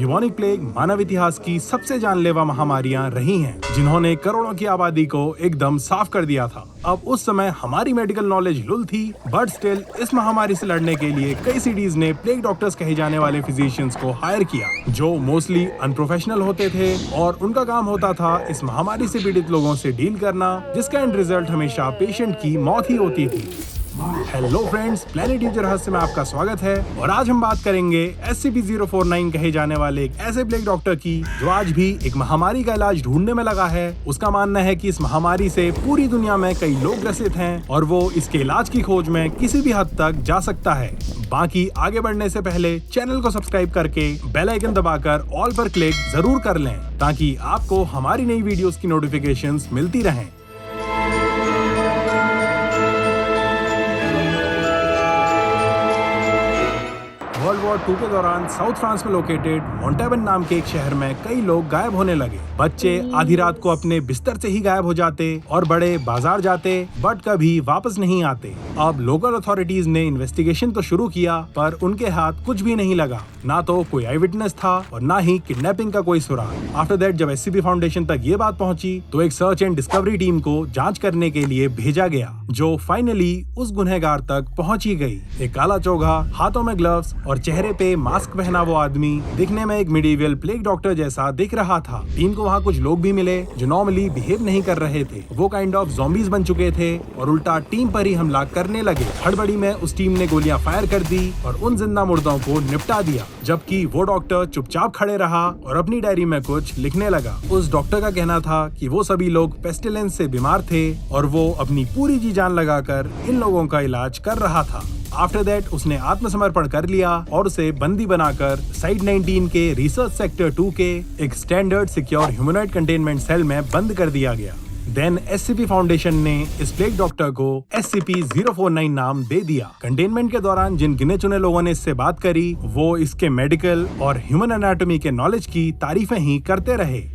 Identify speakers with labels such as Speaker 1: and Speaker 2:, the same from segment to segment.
Speaker 1: Bubonic plague मानव इतिहास की सबसे जानलेवा महामारियां रही हैं, जिन्होंने करोड़ों की आबादी को एकदम साफ कर दिया था। अब उस समय हमारी मेडिकल नॉलेज लुल थी, बट स्टिल इस महामारी से लड़ने के लिए कई सिटीज ने प्लेग डॉक्टर्स कहे जाने वाले फिजिशियंस को हायर किया, जो मोस्टली अनप्रोफेशनल होते थे और उनका काम होता था इस महामारी से पीड़ित लोगों से डील करना, जिसका एंड रिजल्ट हमेशा पेशेंट की मौत ही होती थी। हेलो फ्रेंड्स, प्लेनेट यूजर रहस्य में आपका स्वागत है और आज हम बात करेंगे SCP-049 कहे जाने वाले एक ऐसे प्लेग डॉक्टर की जो आज भी एक महामारी का इलाज ढूंढने में लगा है। उसका मानना है कि इस महामारी से पूरी दुनिया में कई लोग ग्रसित हैं और वो इसके इलाज की खोज में किसी भी हद तक जा सकता है। बाकी आगे बढ़ने से पहले चैनल को सब्सक्राइब करके बेल आइकन दबाकर ऑल पर क्लिक जरूर कर लें, ताकि आपको हमारी नई वीडियोस की नोटिफिकेशंस मिलती रहें। वर्ल्ड वॉर 2 के दौरान साउथ फ्रांस में लोकेटेड मोंटेबन नाम के एक शहर में कई लोग गायब होने लगे। बच्चे आधी रात को अपने बिस्तर से ही गायब हो जाते और बड़े बाजार जाते, बट कभी वापस नहीं आते। अब लोकल अथॉरिटीज ने इन्वेस्टिगेशन तो शुरू किया, पर उनके हाथ कुछ भी नहीं लगा। ना तो कोई आई विटनेस था और ना ही किडनैपिंग का कोई सुराग। आफ्टर दैट जब SCP फाउंडेशन तक ये बात पहुंची, तो एक सर्च एंड डिस्कवरी टीम को जांच करने के लिए भेजा गया, जो फाइनली उस गुनहगार तक पहुंच ही गई। एक काला चोगा, हाथों में ग्लव्स और चेहरे पे मास्क पहना वो आदमी दिखने में एक मिडीवियल प्लेग डॉक्टर जैसा दिख रहा था। टीम को वहाँ कुछ लोग भी मिले जो नॉर्मली बिहेव नहीं कर रहे थे। वो काइंड ऑफ ज़ॉम्बीज बन चुके थे और उल्टा टीम पर ही हमला करने लगे। हड़बड़ी में उस टीम ने गोलियां फायर कर दी और उन जिंदा मुर्दों को निपटा दिया, जबकि वो डॉक्टर चुपचाप खड़े रहा और अपनी डायरी में कुछ लिखने लगा। उस डॉक्टर का कहना था कि वो सभी लोग पेस्टिलेंस से बीमार थे और वो अपनी पूरी जी जान लगाकर इन लोगों का इलाज कर रहा था। आफ्टर दैट उसने आत्मसमर्पण कर लिया और उसे बंदी बनाकर साइट 19 के रिसर्च सेक्टर 2 के एक standard secure humanoid containment cell में बंद कर दिया गया। देन SCP फाउंडेशन ने इस प्लेग डॉक्टर को SCP-049 नाम दे दिया। कंटेनमेंट के दौरान जिन गिने चुने लोगों ने इससे बात करी, वो इसके मेडिकल और ह्यूमन एनाटॉमी के नॉलेज की तारीफें ही करते रहे।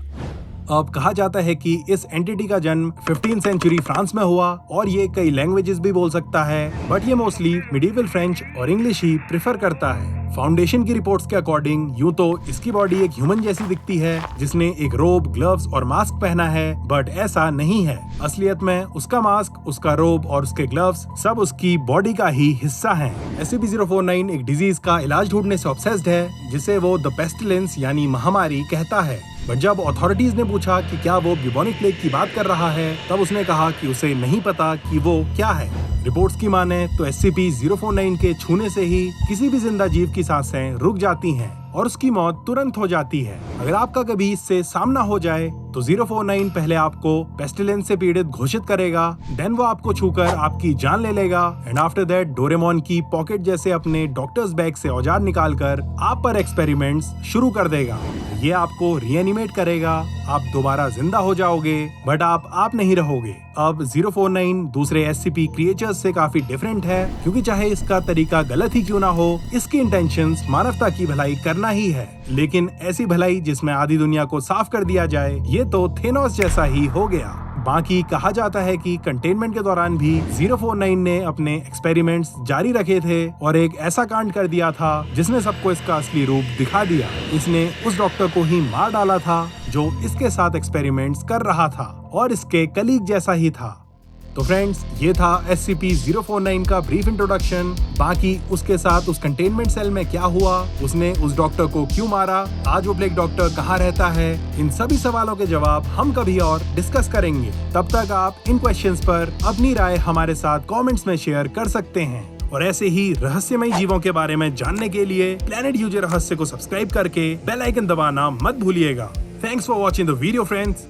Speaker 1: अब कहा जाता है कि इस एंटिटी का जन्म 15th सेंचुरी फ्रांस में हुआ और ये कई लैंग्वेजेस भी बोल सकता है, बट ये मोस्टली मिडीवल फ्रेंच और इंग्लिश ही प्रेफर करता है। फाउंडेशन की रिपोर्ट्स के अकॉर्डिंग यूं तो इसकी बॉडी एक ह्यूमन जैसी दिखती है, जिसने एक रोब, ग्लव्स और मास्क पहना है, बट ऐसा नहीं है। असलियत में उसका मास्क, उसका रोब और उसके ग्लव्स सब उसकी बॉडी का ही हिस्सा हैं। SCP-049 एक डिजीज का इलाज ढूंढने से ऑब्सेस्ड है, जिसे वो द पेस्टिलेंस यानी महामारी कहता है। बट जब अथॉरिटीज ने पूछा कि क्या वो ब्यूबोनिक प्लेग की बात कर रहा है, तब उसने कहा कि उसे नहीं पता कि वो क्या है। रिपोर्ट्स की माने तो SCP-049 के छूने से ही किसी भी जिंदा जीव की सांसें रुक जाती हैं और उसकी मौत तुरंत हो जाती है। अगर आपका कभी इससे सामना हो जाए तो 049 पहले आपको पेस्टिलेंस से पीड़ित घोषित करेगा, देन वो आपको छूकर आपकी जान ले लेगा एंड आफ्टर दैट डोरेमोन की पॉकेट जैसे अपने डॉक्टर्स बैग से औजार निकालकर आप पर एक्सपेरिमेंट्स शुरू कर देगा। ये आपको रिएनिमेट करेगा, आप दोबारा जिंदा हो जाओगे, बट आप नहीं रहोगे। अब 049 दूसरे SCP क्रिएचर्स से काफी डिफरेंट है, क्योंकि चाहे इसका तरीका गलत ही क्यों ना हो, इसकी इंटेंशंस मानवता की भलाई करना ही है। लेकिन ऐसी भलाई जिसमें आधी दुनिया को साफ कर दिया जाए, ये तो थेनोस जैसा ही हो गया। बाकी कहा जाता है कि कंटेनमेंट के दौरान भी 049 ने अपने एक्सपेरिमेंट्स जारी रखे थे और एक ऐसा कांड कर दिया था जिसने सबको इसका असली रूप दिखा दिया। इसने उस डॉक्टर को ही मार डाला था जो इसके साथ एक्सपेरिमेंट्स कर रहा था और इसके कलीग जैसा ही था। तो फ्रेंड्स, ये था SCP-049 का ब्रीफ इंट्रोडक्शन। बाकी उसके साथ उस कंटेनमेंट सेल में क्या हुआ, उसने उस डॉक्टर को क्यों मारा, आज वो प्लेग डॉक्टर कहाँ रहता है, इन सभी सवालों के जवाब हम कभी और डिस्कस करेंगे। तब तक आप इन क्वेश्चंस पर अपनी राय हमारे साथ कमेंट्स में शेयर कर सकते हैं। और ऐसे ही रहस्यमयी जीवों के बारे में जानने के लिए प्लेनेट यूजर रहस्य को सब्सक्राइब करके बेल आइकन दबाना मत भूलिएगा। Thanks for watching the video friends.